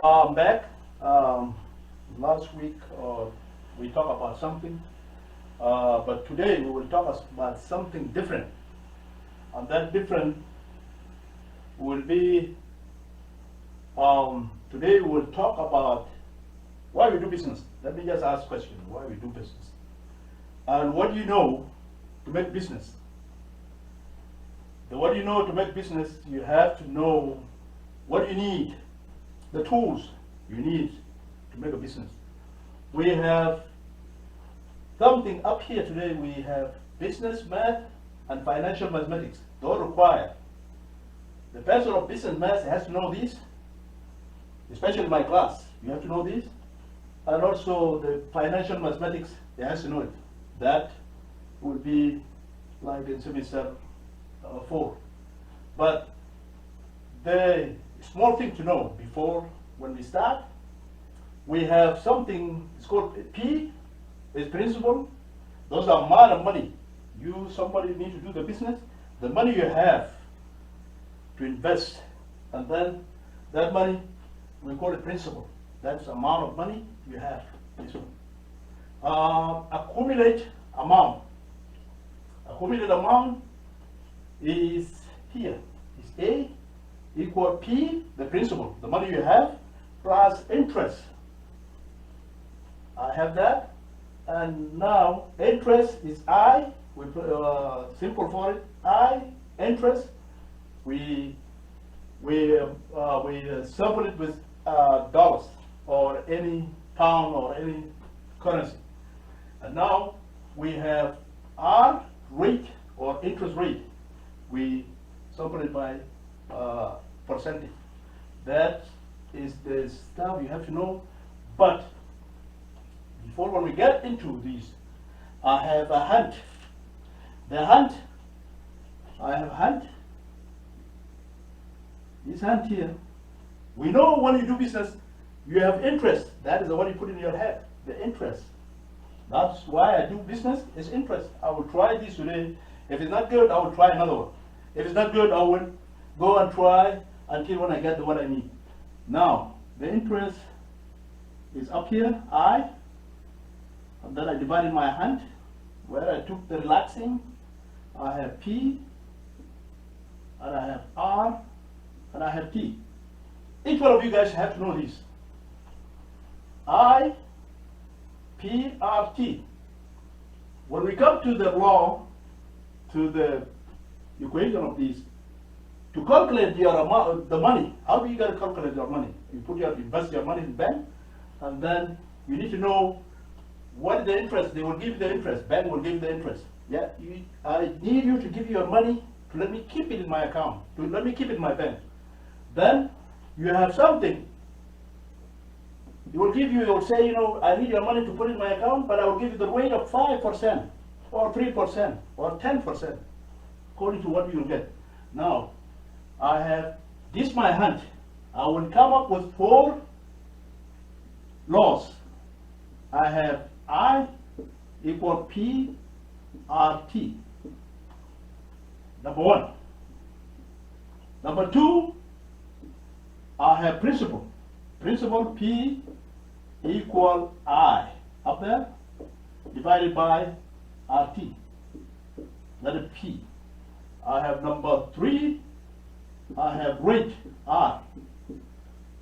I'm back. Last week we talked about something, but today we will talk about something different. And that different will be, today we will talk about why we do business. Let me just ask a question, why we do business? And what do you know to make business? What do you know to make business? You have to know what you need, the tools you need to make a business. We have something up here today. We have business math and financial mathematics. Those require. The person of business math has to know these, especially in my class. You have to know these. And also the financial mathematics, they has to know it. That will be like in semester 4. But the small thing to know before when we start, we have something, it's called P, is principal. Those are amount of money. Somebody need to do the business. The money you have to invest, and then that money, we call it principal. That's the amount of money you have. This one. Accumulate amount. Accumulated amount is here. Is A equal P, the principal, the money you have, plus interest. I have that. And now interest is I. We put simple for it. I interest. We sample it with dollars or any pound or any currency. And now we have R rate or interest rate. We sample it by percentage. That is the stuff you have to know. But before when we get into these, I have a hunt. The hunt, I have hunt. This hunt here. We know when you do business, you have interest. That is the one you put in your head, the interest. That's why I do business, is interest. I will try this today. If it's not good, I will try another one. If it's not good, I will go and try until when I get the one I need. Now, the interest is up here, I, and then I divided my hand, where I took the relaxing. I have P, and I have R, and I have T. Each one of you guys have to know this. I, P, R, T. When we come to the law, to the equation of these, to calculate your amount, the money, how do you got to calculate your money? You invest your money in the bank, and then you need to know what is the interest. They will give you the interest. Bank will give you the interest. Yeah, I need you to give your money to let me keep it in my account, to let me keep it in my bank. Then you have something. It will give you, it will say, I need your money to put in my account, but I will give you the rate of 5% or 3% or 10%, according to what you will get. Now, I have this my hunt. I will come up with 4 laws. I have I equal P R T. Number 1. Number 2, I have principal. Principal P equal I. Up there, divided by RT. That is P. I have number 3, I have rate R.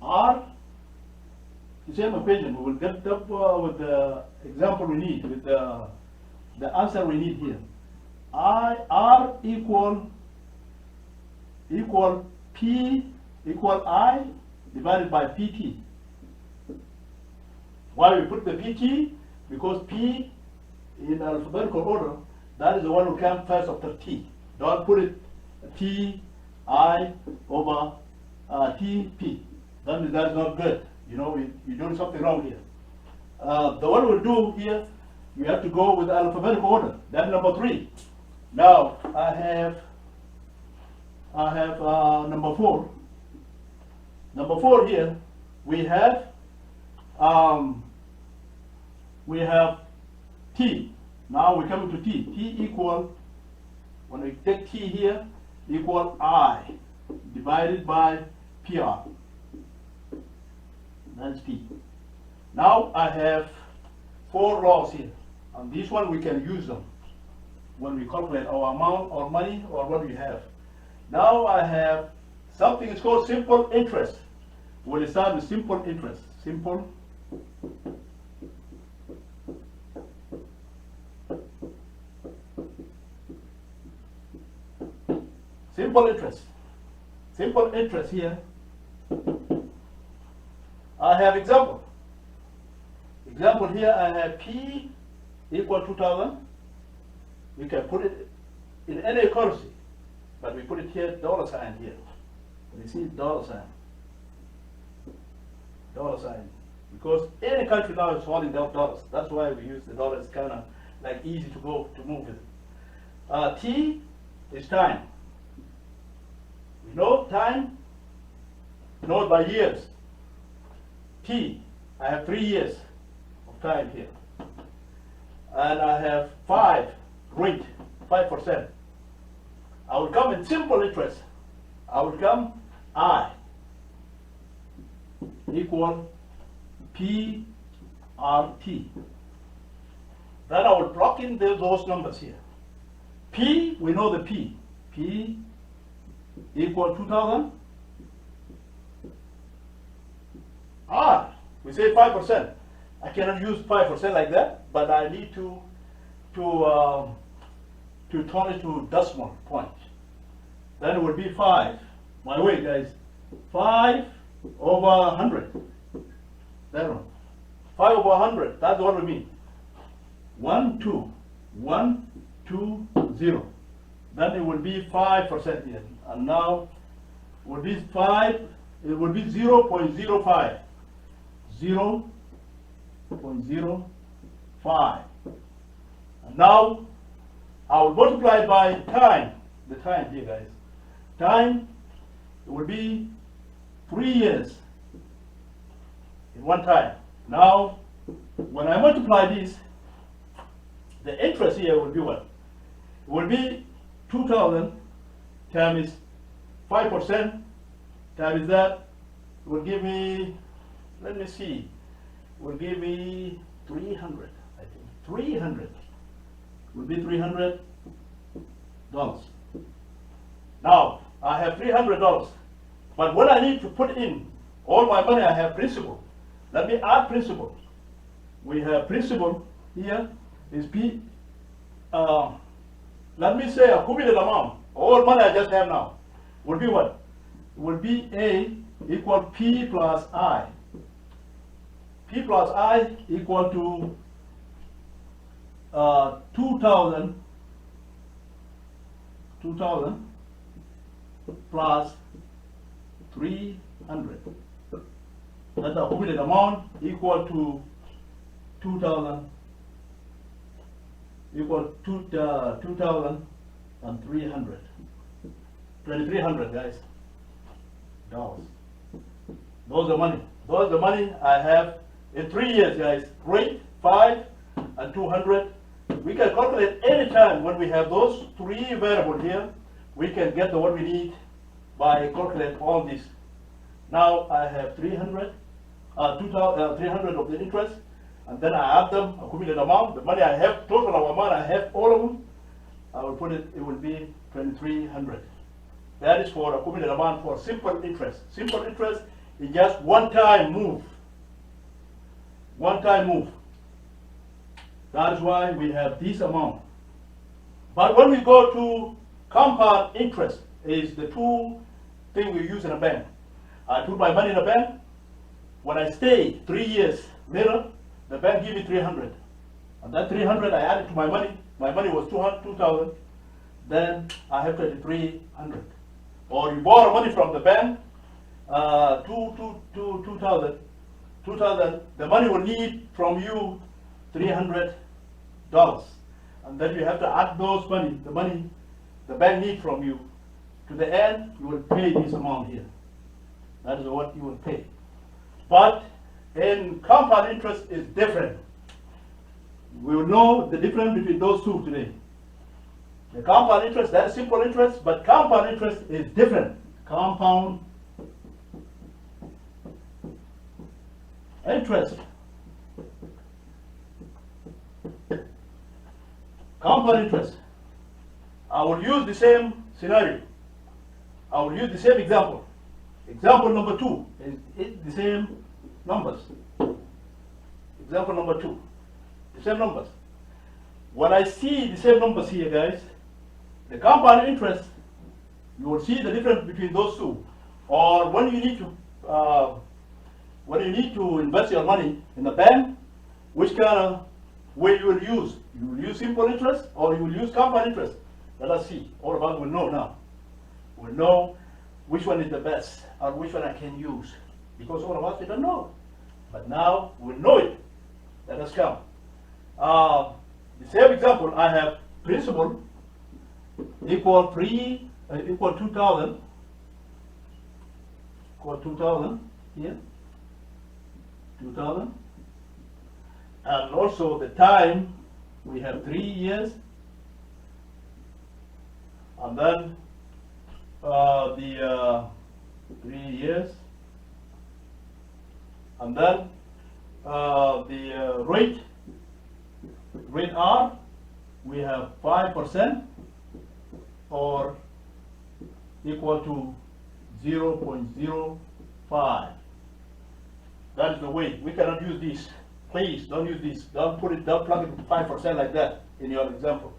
R, the same equation. We will get up with the example we need, with the answer we need here. R equal P equal I divided by PT. Why we put the PT? Because P in alphabetical order, that is the one who comes first after T. Don't put it T I over T P. That is not good. You're doing something wrong here. The one we'll do here, you have to go with alphabetical order. That's number 3. Now I have number 4. Number 4 here, we have T. Now we're coming to T. T equal, when we take T here, equal I divided by PR. That's P. Now I have 4 laws here. And this one we can use them when we calculate our amount or money or what we have. Now I have something is called simple interest. We'll start with simple interest. Simple interest. Simple interest here. I have example. Example here I have P equal 2000. We can put it in any currency, but we put it here, dollar sign here. You see dollar sign. Dollar sign. Because any country now is holding dollars. That's why we use the dollar. It's kind of like easy to move with it. T is time. We know time, know it by years. T, I have 3 years of time here. And I have 5 rate, 5%. I will come in simple interest. I will come I equal PRT. Then I will plug in those numbers here. P, we know the P. P equal 2000. R, we say 5%. I cannot use 5% like that, but I need to turn it to decimal point. Then it would be 5. My way, guys. 5 over 100. That one. 5 over 100. That's what we mean. 1, 2. 1, 2, 0. Then it will be 5% here. And now it will be 5. It will be 0.05. 0.05. And now I will multiply by time. The time here, guys. Time, it will be 3 years in one time. Now, when I multiply this, the interest here will be what? It will be 2000 times 5% times that will give me, let me see, will give me 300, I think. 300 will be $300. Now, I have $300, but when I need to put in all my money, I have principal. Let me add principal. We have principal here is P. Let me say accumulated amount. All money I just have now would be what? Would be A equal P plus I. P plus I equal to 2000 plus 300. That's the accumulated amount equal to 2000 equal to 2,300. 2,300, guys. Dollars. Those are money. Those are the money I have in 3 years, guys. Rate 5 and 200. We can calculate any time when we have those 3 variables here. We can get the what we need by calculating all this. Now I have 300 of the interest, and then I add them, accumulated amount, the money I have, total amount I have, all of them. I will put it, it will be 2,300. That is for accumulated amount for simple interest. Simple interest is just one-time move. One-time move. That is why we have this amount. But when we go to compound interest, is the two things we use in a bank. I put my money in a bank. When I stay 3 years later, the bank give me 300. And that 300 I added to my money. My money was 2,000. Then I have 2,300. Or you borrow money from the bank, 2,000. 2,000. The money will need from you $300. And then you have to add those money, the money the bank needs from you. To the end, you will pay this amount here. That is what you will pay. But in compound interest is different. We will know the difference between those two today. The compound interest, that is simple interest, but compound interest is different. Compound interest, compound interest, I will use the same scenario. I will use the same example. Example number 2 is the same numbers. Example number 2, the same numbers. When I see the same numbers here, guys, the compound interest, you will see the difference between those two. Or when you need to invest your money in the bank, which kind of way you will use? You will use simple interest or you will use compound interest? Let us see. All of us will know now. We'll know which one is the best or which one I can use. Because all of us, we don't know. But now we'll know it. Let us come. The same example, I have principal equal 2000 here, 2000, and also the time we have 3 years, and then the 3 years, and then the rate R, we have 5% or equal to 0.05. That is the way. We cannot use this. Please don't use this. Don't plug it 5% like that in your example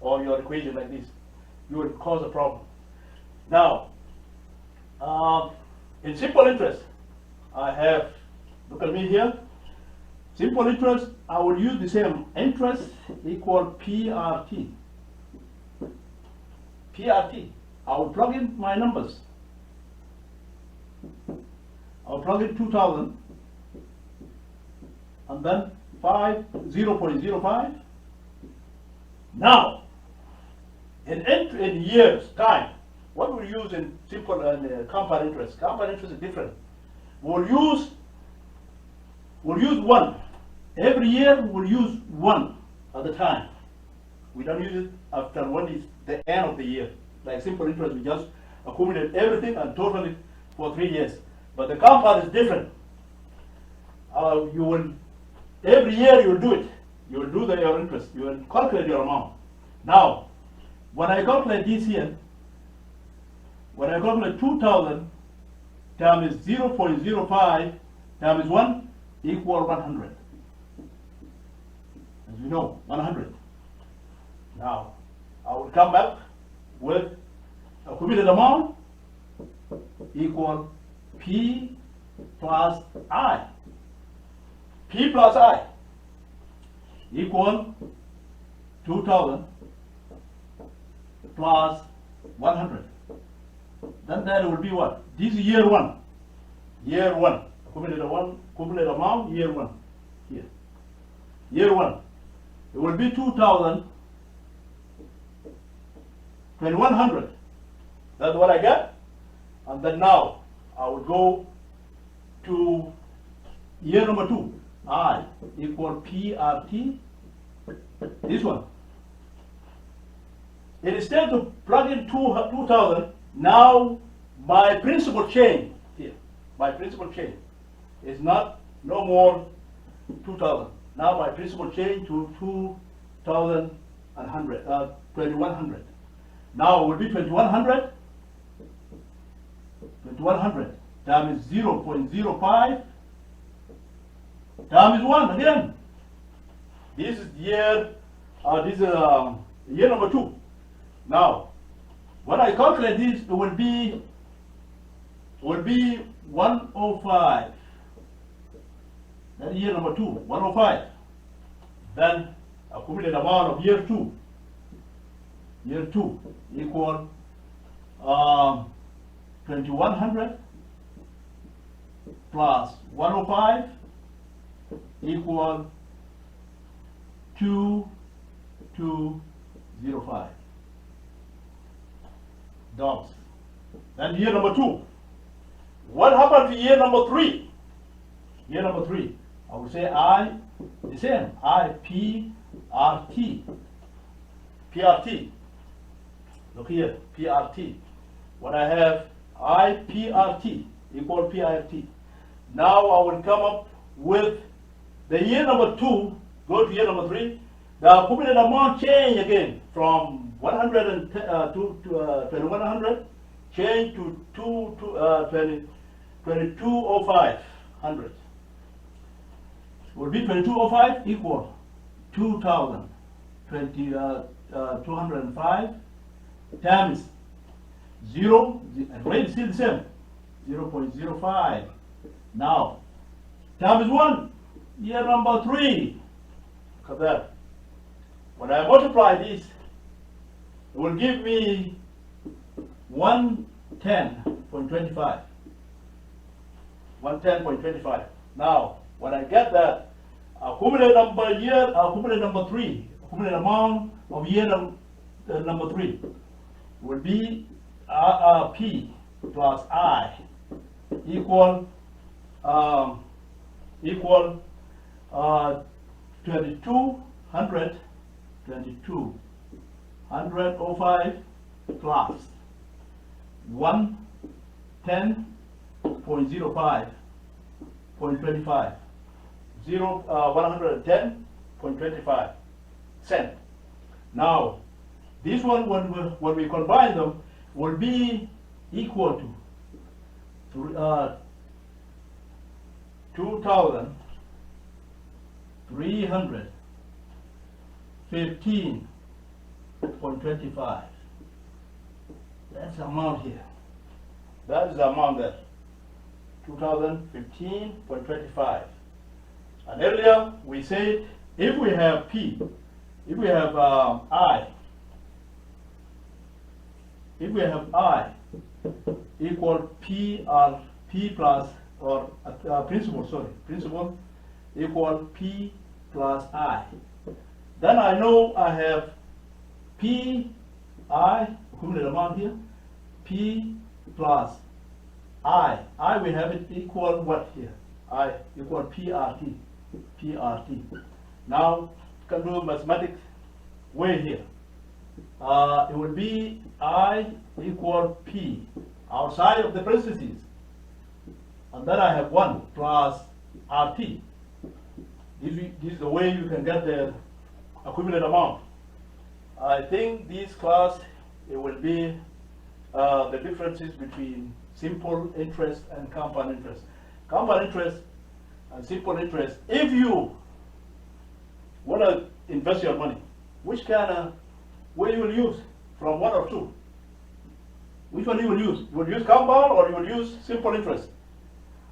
or your equation like this. You will cause a problem. Now, in simple interest, I have, look at me here. Simple interest, I will use the same interest equal PRT. PRT. I will plug in my numbers. I will plug in 2000 and then 0.05. Now, in years time, what we use in simple and compound interest? Compound interest is different. We'll use 1. Every year we'll use 1 at a time. We don't use it after 1 is the end of the year. Like simple interest, we just accumulate everything and total it for 3 years. But the compound is different. Every year you will do it. You will do your interest. You will calculate your amount. Now, when I calculate this here, when I calculate 2000 times 0.05 times 1 equal 100. As you know, 100. Now, I will come back with accumulated amount equal P plus I. P plus I equal 2000 plus 100. Then that will be what? This is year 1. Year 1. Accumulated amount, year 1. Here. Year 1. It will be 2000 2100. That's what I got. And then now I will go to year number 2. I equal PRT. This one. Instead to plug in 2000, now my principal change here. My principal change is no more 2000. Now my principal change to 2100. Now it will be 2100. 2100 times 0.05 times 1 again. This is year number 2. Now, when I calculate this, it will be 105. That is year number 2, 105. Then accumulated amount of year 2. Year 2 equal 2100 plus 105 equal 2205. Dogs. Then year number 2. What happened to year number 3? Year number 3. I will say the same. PRT. PRT. Look here, PRT. What I have, PRT equal PRT. Now I will come up with the year number 2, go to year number 3, the accumulated amount change again from 110 to 2100, change to 2205 hundred. Will be 2205 equal 2,205 times 0, and rate is still the same, 0.05. Now, times 1, year number 3. Look at that. When I multiply this, it will give me 110.25. 110.25. Now, when I get that, accumulated number 3, accumulated amount of year number 3 will be P plus I equal 2205 plus 110.05.25. 110.25 cent. Now, this one, when we combine them, will be equal to 2,315.25. That's the amount here. That is the amount there. 2015.25. And earlier we said if we have P, if we have I equal P or P plus or principal equal P plus I, then I know I have P I accumulated amount here, P plus I we have it equal what here? I equal PRT. Now, can do mathematics way here. It will be I equal P outside of the parentheses. And then I have 1 plus RT. This is the way you can get the equivalent amount. I think this class, it will be the differences between simple interest and compound interest. Compound interest and simple interest, if you want to invest your money, which kind of way you will use from 1 or 2? Which one you will use? You will use compound or you will use simple interest?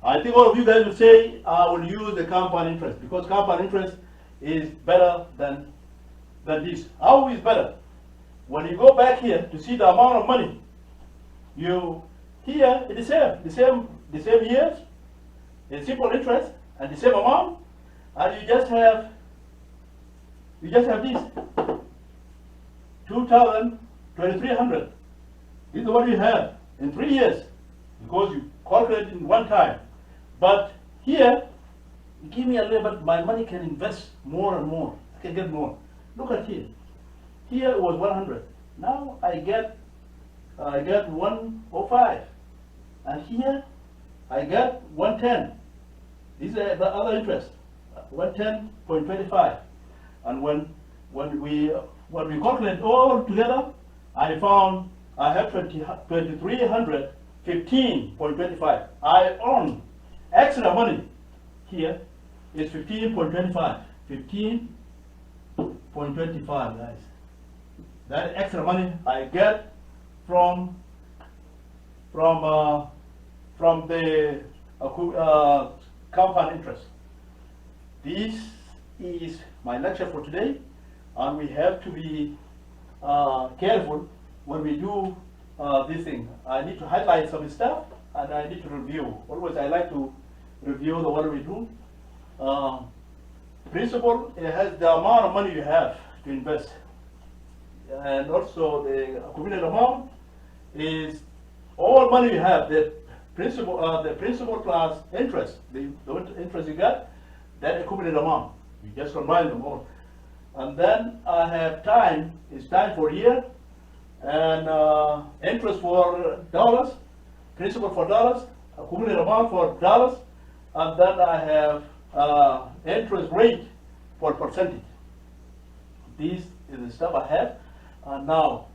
I think all of you guys will say, I will use the compound interest because compound interest is better than this. How is better? When you go back here to see the amount of money, here it is the same years, the simple interest and the same amount, and you just have this 2,300. This is what you have in 3 years because you calculate in one time. But here, you give me a little bit, my money can invest more and more. I can get more. Look at here. Here it was 100. Now I get 105. And here I get 110. This is the other interest, 110.25. And when we calculate all together, I found I have 2,315.25. I earn extra money here is 15.25. 15.25, guys. That extra money I get from the compound interest. This is my lecture for today, and we have to be careful when we do this thing. I need to highlight some stuff and I need to review. Always I like to review what we do. Principal, it has the amount of money you have to invest, and also the accumulated amount is all money you have. The principal plus interest, the interest you get, that accumulated amount. You just combine them all. And then I have time, it's time for year, and interest for dollars, principal for dollars, accumulated amount for dollars, and then I have interest rate for percentage. This is the stuff I have. Now,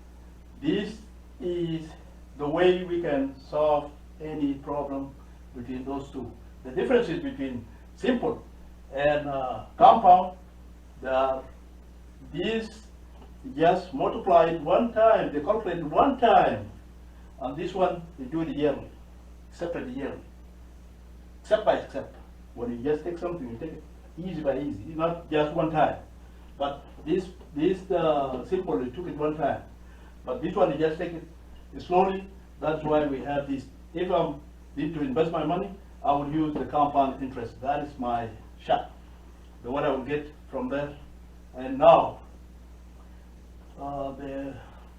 this is the way we can solve any problem between those two. The differences between simple and compound, these just multiply it one time, they calculate it one time, and this one they do it yearly, separate yearly, step by step. When you just take something, you take it easy by easy, not just one time. But this simple, you took it one time. But this one, you just take it slowly. That's why we have this. If I need to invest my money, I would use the compound interest. That is my shot, what I will get from there. And now, the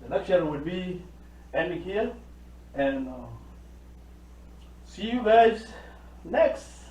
lecture will be ending here. And see you guys next